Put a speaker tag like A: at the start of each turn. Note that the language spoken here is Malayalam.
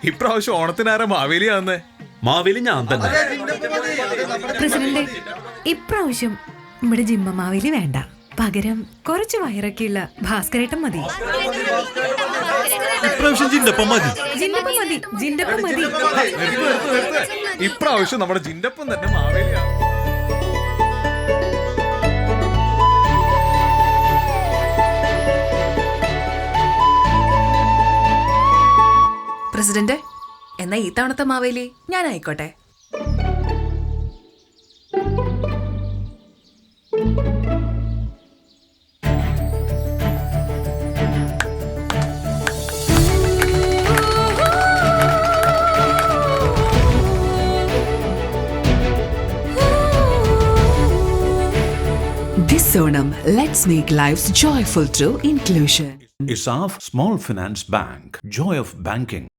A: ഇപ്രാവശ്യം ഓണത്തിനാരാ മാവേലിയാന്നേ?
B: മാവേലി ഞാൻ തന്നെ.
C: പ്രസിഡന്റ്, ഇപ്രാവശ്യം നമ്മുടെ ജിമ്മ മാവേലി വേണ്ട. പകരം കുറച്ച് വയറൊക്കെയുള്ള ഭാസ്കരേട്ടൻ മതി.
B: ഇപ്രാവശ്യം ജിൻഡപ്പം മതി.
C: ജിൻഡപ്പം മതി.
A: ഇപ്രാവശ്യം നമ്മുടെ ജിൻഡപ്പം തന്നെ മാവേലിയാണ്.
D: പ്രസിഡന്റ്, എന്നാ ഈ തവണത്തെ Maveli ഞാനായിക്കോട്ടെ.
E: This Onam, let's make lives joyful through inclusion.
F: ISAF Small Finance Bank, Joy of Banking.